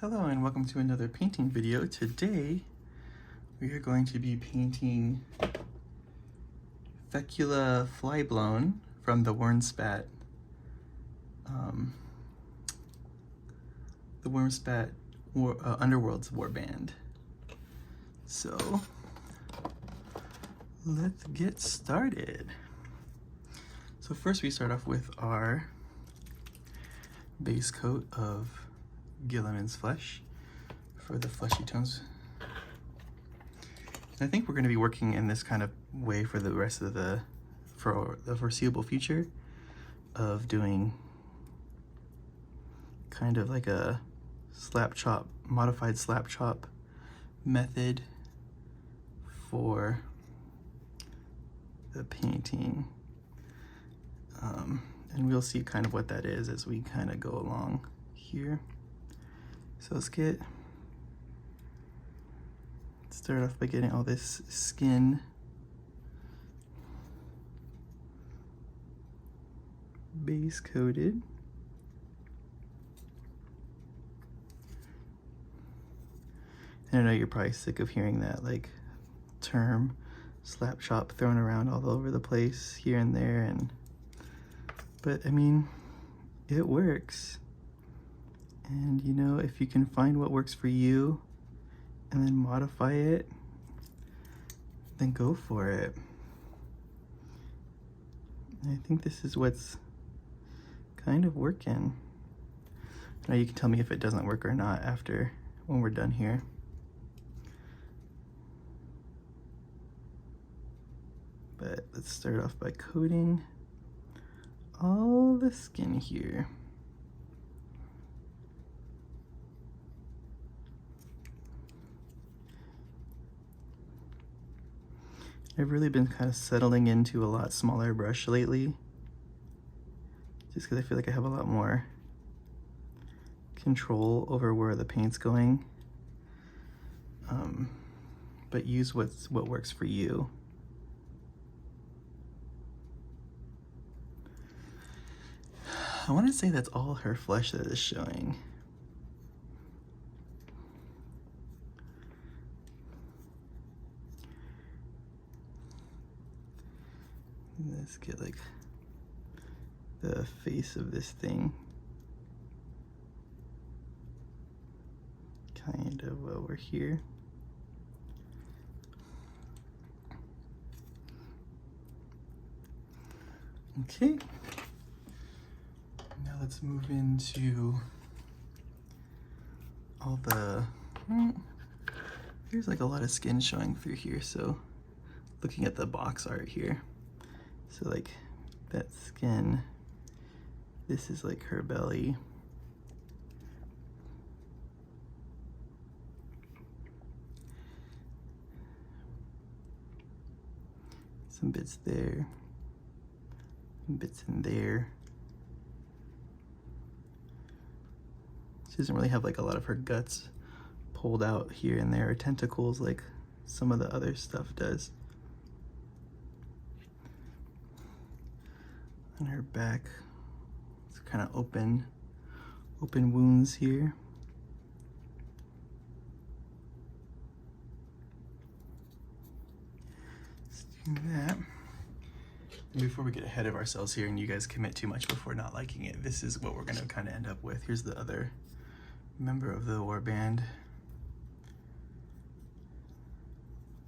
Hello and welcome to another painting video. Today we are going to be painting Fecula Flyblown from the Wurmspat Underworlds warband. So let's get started. So first we start off with our base coat of Gilliman's flesh for the fleshy tones. And I think we're going to be working in this kind of way for the rest of the foreseeable future, of doing kind of like a modified slap chop method for the painting. And we'll see kind of what that is as we kind of go along here. So let's start off by getting all this skin base coated. And I know you're probably sick of hearing that like term slap chop thrown around all over the place here and there, but I mean, it works. And you know, if you can find what works for you and then modify it, then go for it. And I think this is what's kind of working. Now you can tell me if it doesn't work or not after, when we're done here. But let's start off by coating all the skin here. I've really been kind of settling into a lot smaller brush lately, just because I feel like I have a lot more control over where the paint's going. But use what works for you. I want to say that's all her flesh that is showing. Let's get like the face of this thing kind of over here. Okay, now let's move into all the, there's like a lot of skin showing through here, so looking at the box art here. So like that skin, this is like her belly. Some bits there, some bits in there. She doesn't really have like a lot of her guts pulled out here and there, or tentacles like some of the other stuff does. On her back, it's kind of open wounds here. Let's do that. And before we get ahead of ourselves here and you guys commit too much before not liking it, this is what we're gonna kind of end up with. Here's the other member of the warband.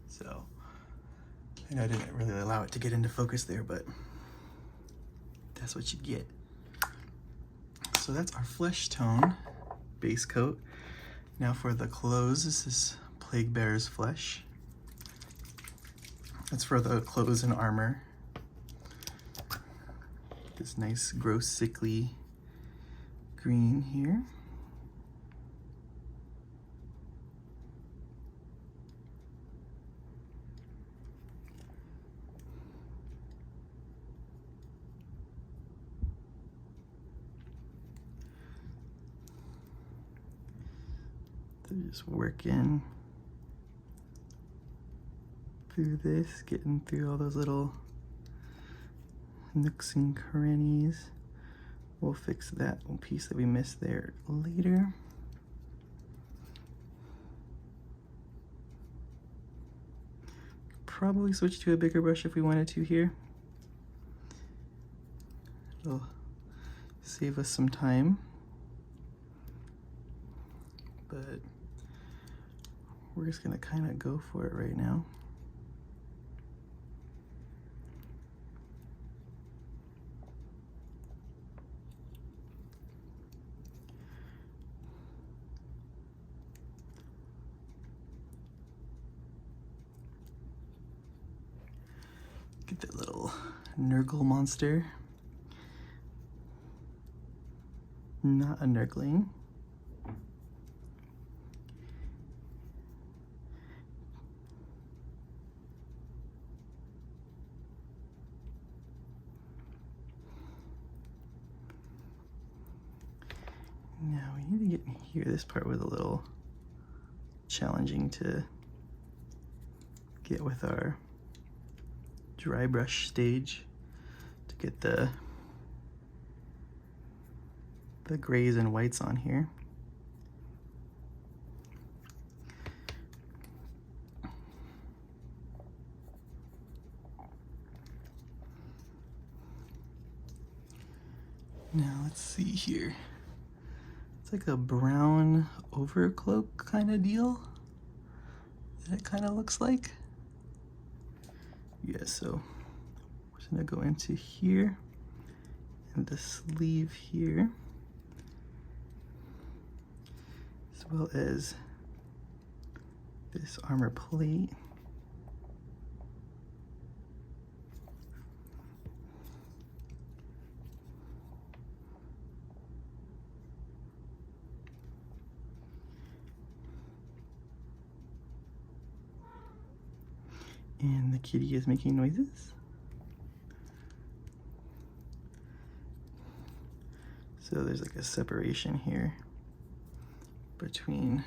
So, I know I didn't really allow it to get into focus there, but that's what you get. So that's our flesh tone base coat. Now for the clothes, this is Plague Bear's flesh. That's for the clothes and armor. This nice, gross, sickly green here. Just working through this, getting through all those little nooks and crannies. We'll fix that piece that we missed there later. probably switch to a bigger brush if we wanted to here. It'll save us some time, but we're just gonna kind of go for it right now. Get that little Nurgle monster. Not a Nurgling. Now we need to get in here. This part was a little challenging to get with our dry brush stage to get the grays and whites on here. Now let's see here. It's like a brown overcloak kind of deal that it kind of looks like. Yeah, so we're just gonna go into here and the sleeve here, as well as this armor plate. And the kitty is making noises. So there's like a separation here between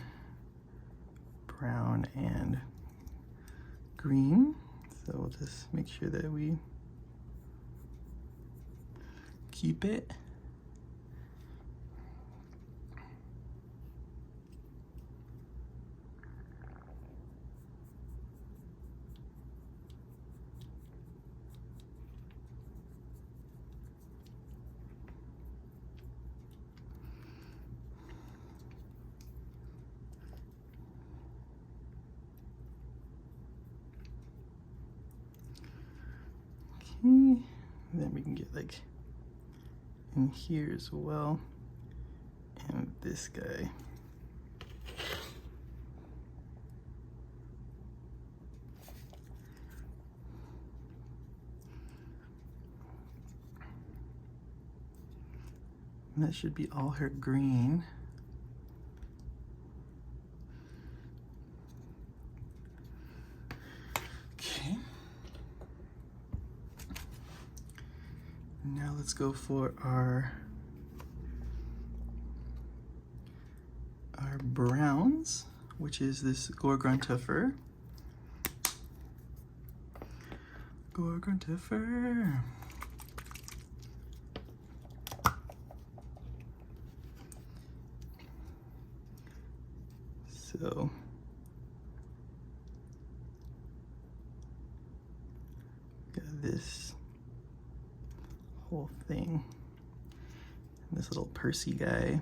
brown and green. So we'll just make sure that we keep it. And then we can get like in here as well, and this guy. And that should be all her green. Okay. Now let's go for our browns, which is this Gorgruntifer. Gorgruntifer. So got this whole thing, and this little Percy guy.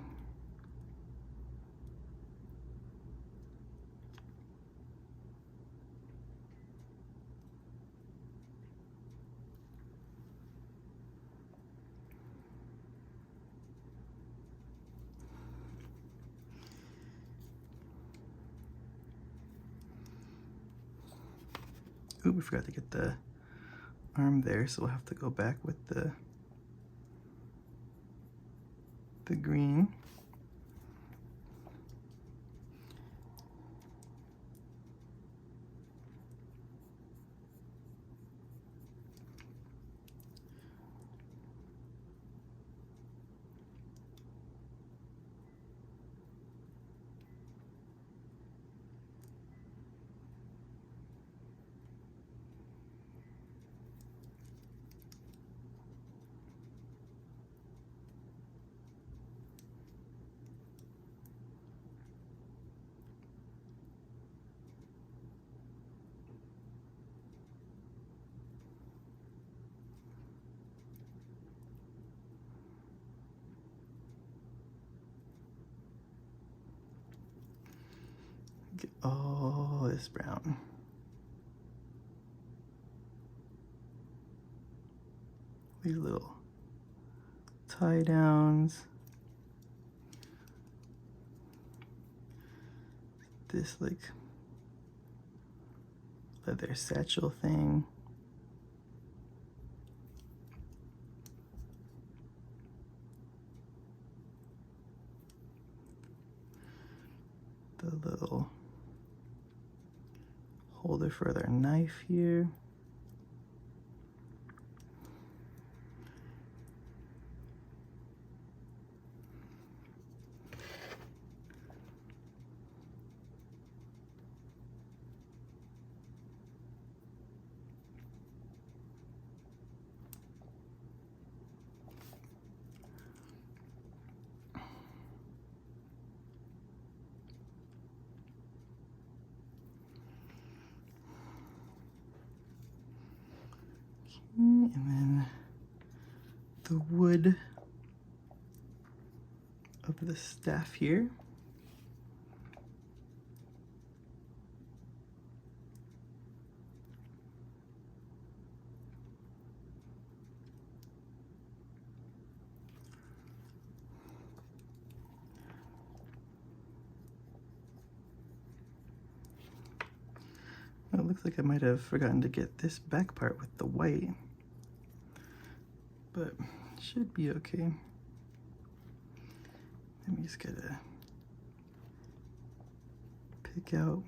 Ooh, we forgot to get the arm there, so we'll have to go back with the green. Look at all this brown. These little tie downs. This like leather satchel thing. The little holder for their knife here. And then the wood of the staff here. It looks like I might have forgotten to get this back part with the white, but should be okay. Let me just gotta pick out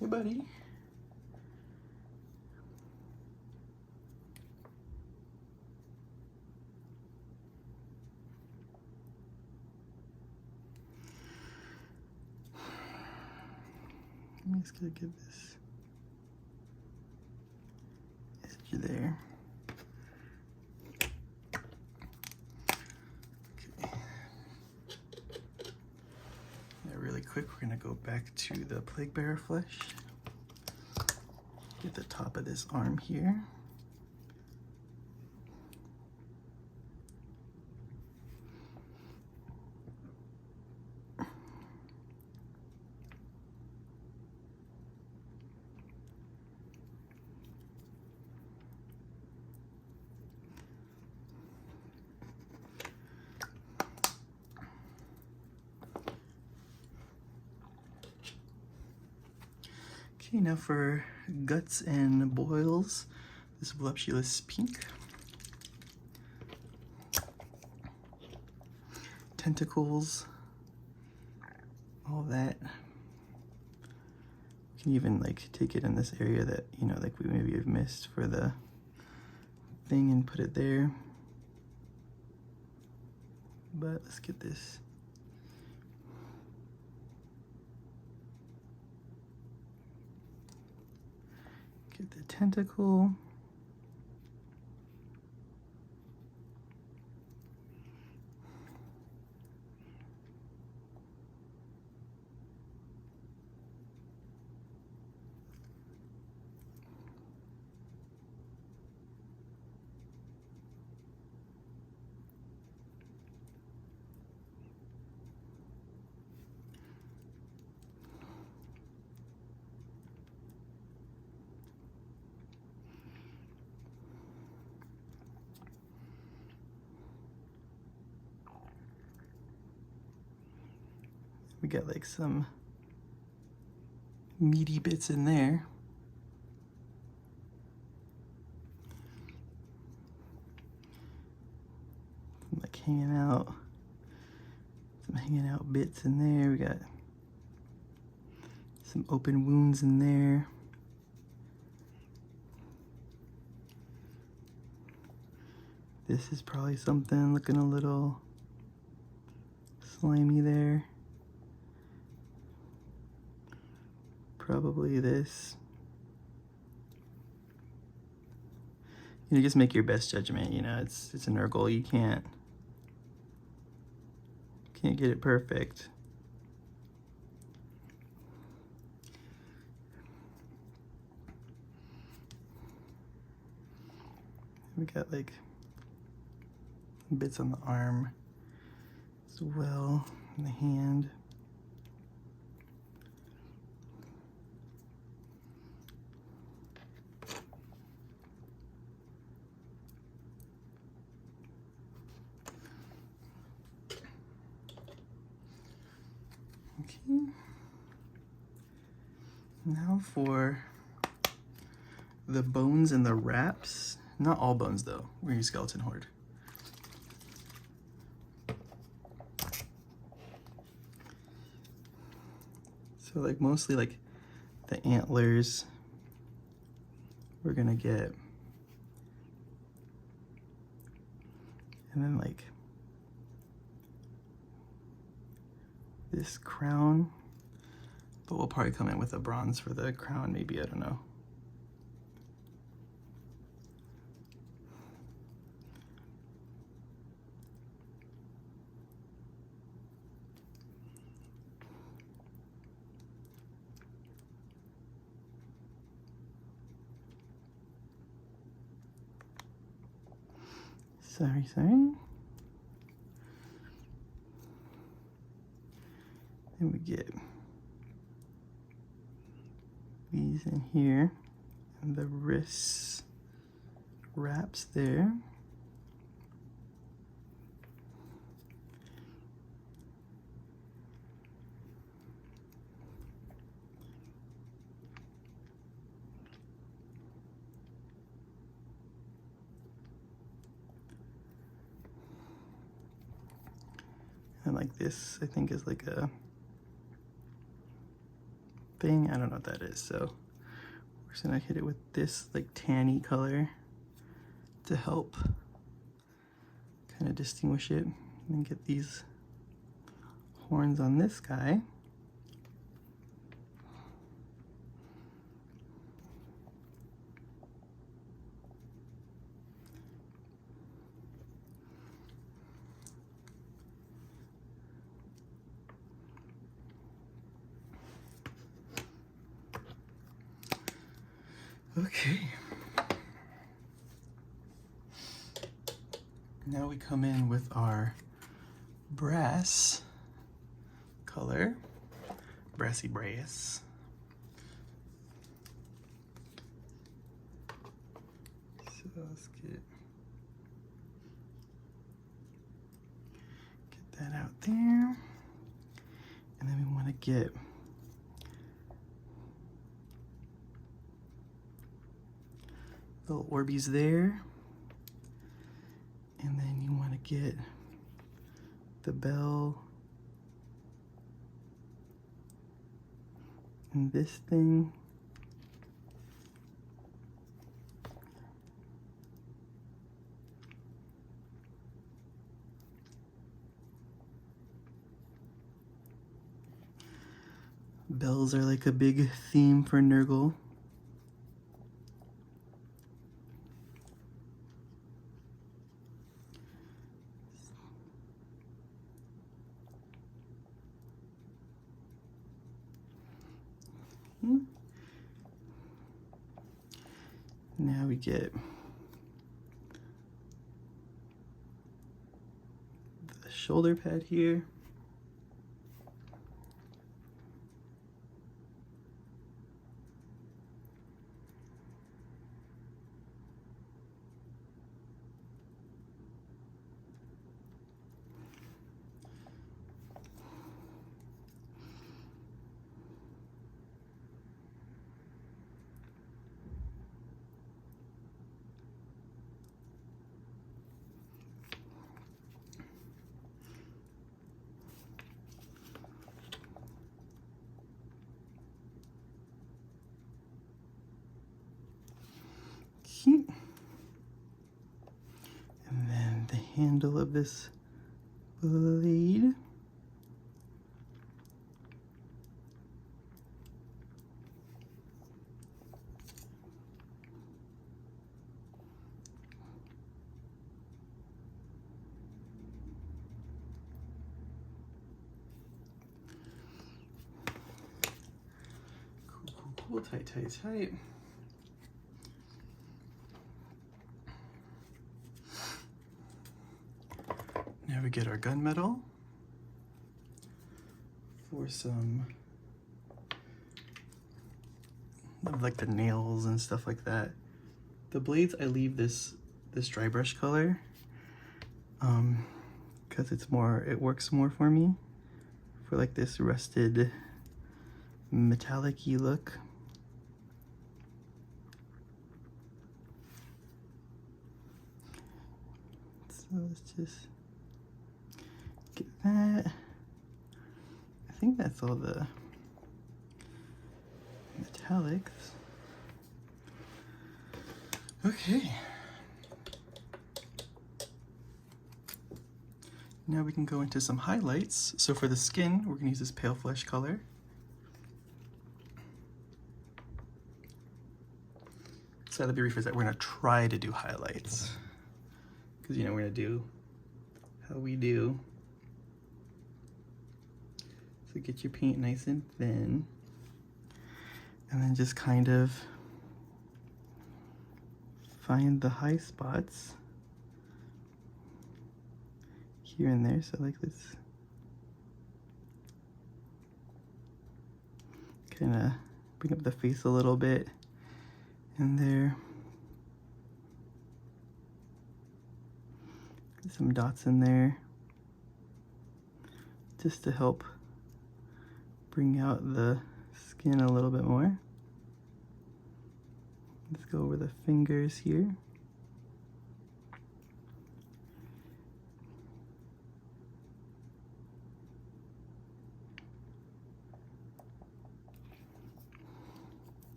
Hey, buddy. I'm just gonna give this edge there. Okay. Now, really quick, we're gonna go back to the plague bearer flesh. Get the top of this arm here. Okay, now for guts and boils, this voluptuous pink. Tentacles, all that. You can even like take it in this area that, you know, like we maybe have missed for the thing and put it there. But let's get this. Get the tentacle. We got like some meaty bits in there. Some like hanging out, some hanging out bits in there. We got some open wounds in there. This is probably something looking a little slimy there. probably this. You know, just make your best judgment. You know, it's a Nurgle. You can't get it perfect. We got like bits on the arm as well, and the hand. Okay. Now for the bones and the wraps. Not all bones though. We're your skeleton horde. So like mostly like the antlers we're gonna get. And then like this crown, but we'll probably come in with a bronze for the crown, maybe, I don't know. Sorry. Then we get these in here, and the wrist wraps there. And like this, I think, is like a thing. I don't know what that is, so we're just gonna hit it with this like tanny color to help kind of distinguish it, and then get these horns on this guy. Okay. Now we come in with our brass color, brassy brass. So let's get that out there. And then we want to get little orbies there, and then you want to get the bell and this thing. Bells are like a big theme for Nurgle. Now we get the shoulder pad here. And then the handle of this blade. Pull tight, tight, tight. Now we get our gunmetal for some of like the nails and stuff like that. The blades, I leave this dry brush color because it works more for me for like this rusted metallic-y look. So let's just get that. I think that's all the metallics. Okay. Now we can go into some highlights. So for the skin, we're gonna use this pale flesh color. So let me rephrase that. We're gonna try to do highlights. Because we're gonna do how we do. So get your paint nice and thin. And then just kind of find the high spots here and there. So like let's kind of bring up the face a little bit in there. Get some dots in there just to help bring out the skin a little bit more. Let's go over the fingers here.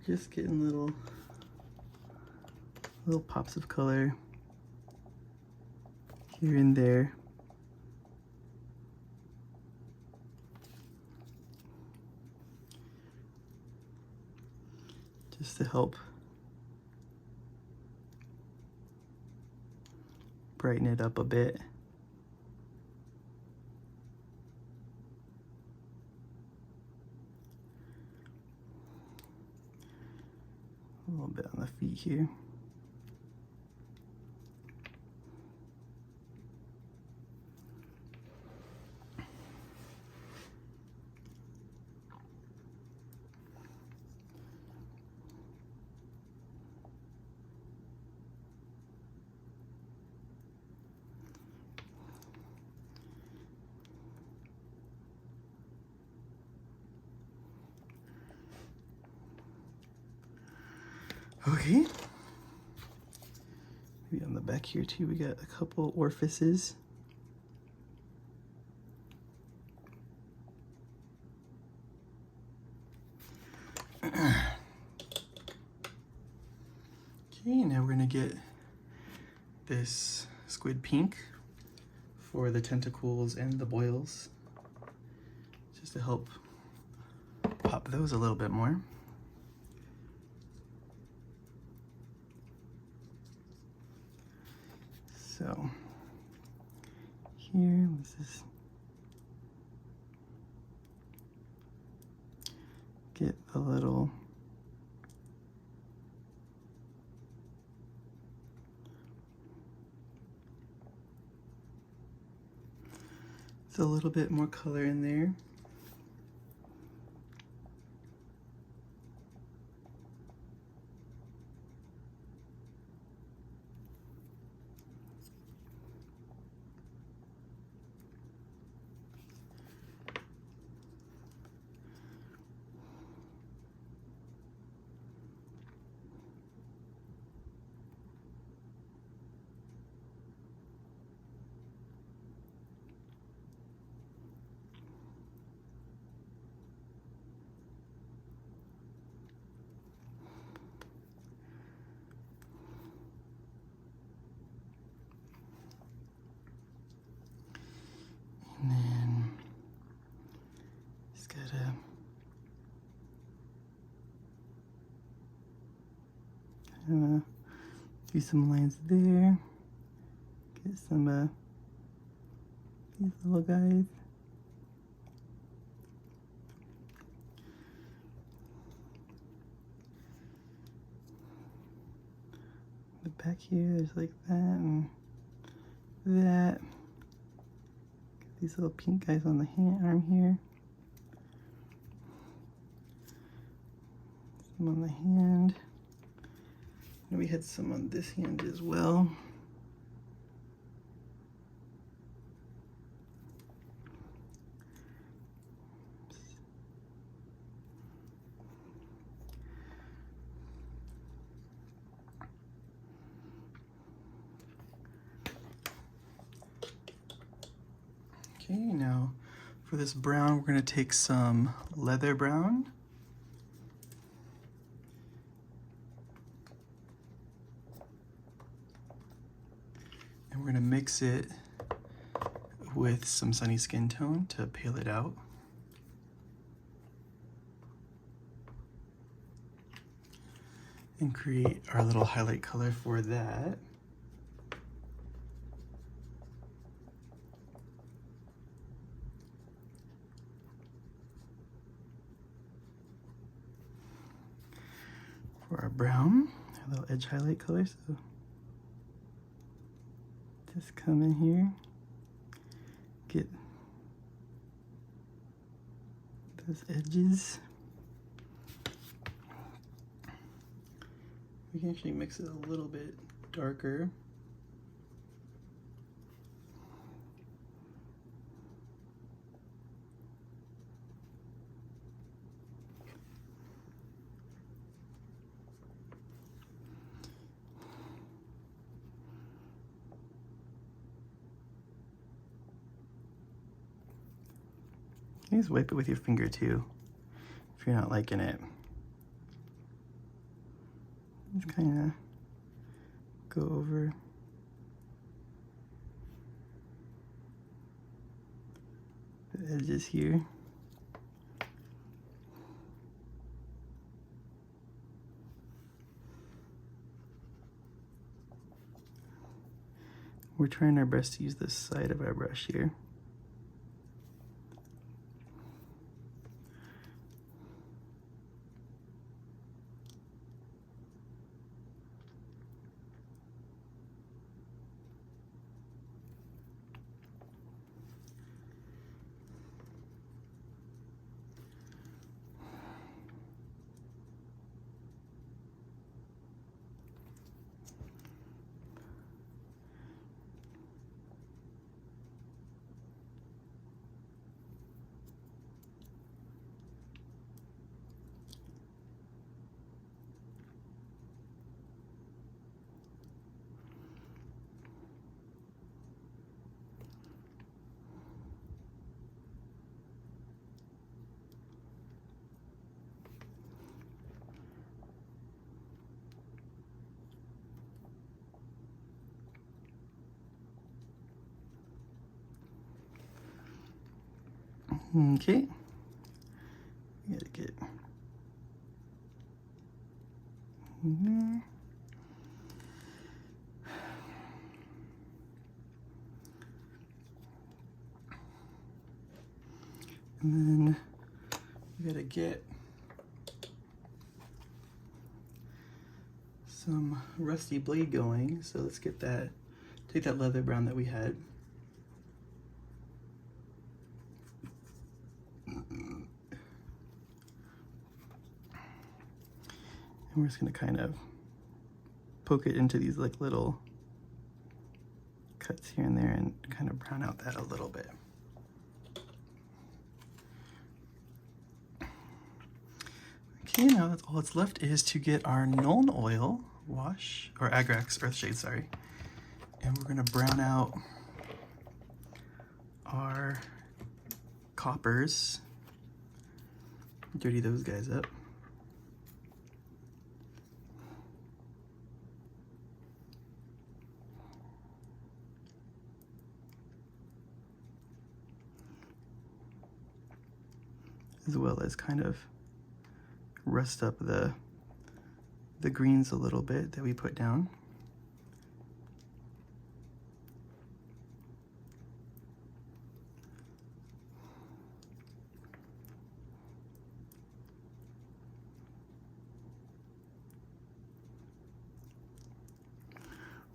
Just getting little pops of color here and there. Just to help brighten it up a bit. A little bit on the feet here. Okay. Maybe on the back here too, we got a couple orifices. Okay, now we're gonna get this squid pink for the tentacles and the boils, just to help pop those a little bit more. So here, let's just get a little a little bit more color in there. gotta do some lines there. Get some these little guys. The back here, there's like that and that. Get these little pink guys on the arm here. Some on the hand. And we had some on this hand as well. Okay, now for this brown, we're going to take some leather brown. And we're going to mix it with some sunny skin tone to pale it out. And create our little highlight color for that. For our brown, a little edge highlight color, so just come in here, get those edges. We can actually mix it a little bit darker. You can just wipe it with your finger too, if you're not liking it. Just kind of go over the edges here. We're trying our best to use the side of our brush here. Okay, we gotta get in there. And then we gotta get some rusty blade going. So let's get that, take that leather brown that we had. And we're just gonna kind of poke it into these like little cuts here and there and kind of brown out that a little bit. Okay, now that's all that's left is to get our Nuln Oil wash, or Agrax Earthshade, sorry. And we're gonna brown out our coppers, dirty those guys up. as well as kind of rust up the greens a little bit that we put down.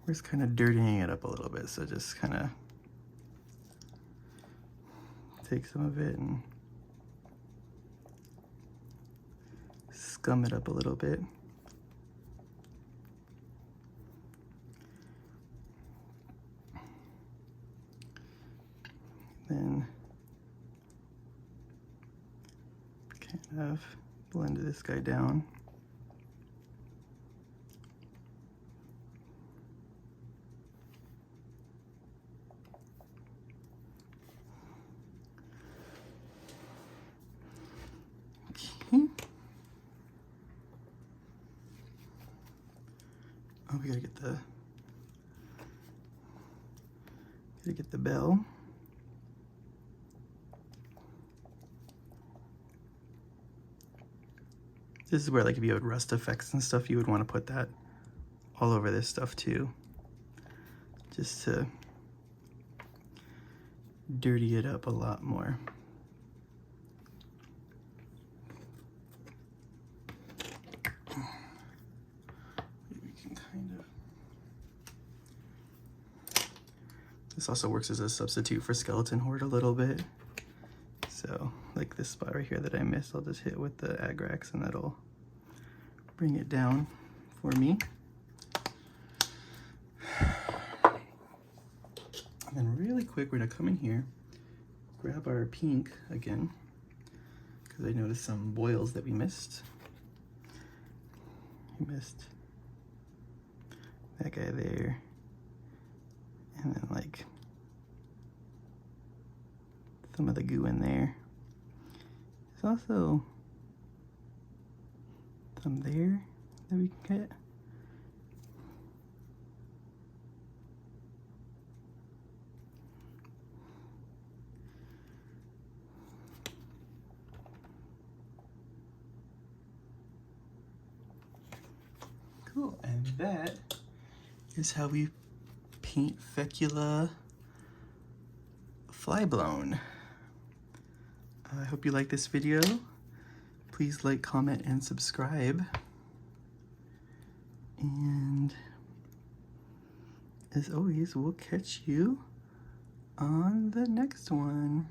We're just kind of dirtying it up a little bit, so just kind of take some of it and scum it up a little bit. Then kind of blend this guy down. Okay. Oh, we gotta get the bell. This is where, like, if you had rust effects and stuff, you would want to put that all over this stuff too, just to dirty it up a lot more. We can kind of... This also works as a substitute for Skeleton Horde a little bit. So, like this spot right here that I missed, I'll just hit with the Agrax and that'll bring it down for me. And then really quick, we're gonna come in here, grab our pink again, because I noticed some boils that we missed. We missed that guy there, and then like some of the goo in there. There's also some there that we can get. Cool, and that is how we paint Fecula Flyblown. I hope you like this video. Please like, comment, and subscribe. And as always, we'll catch you on the next one.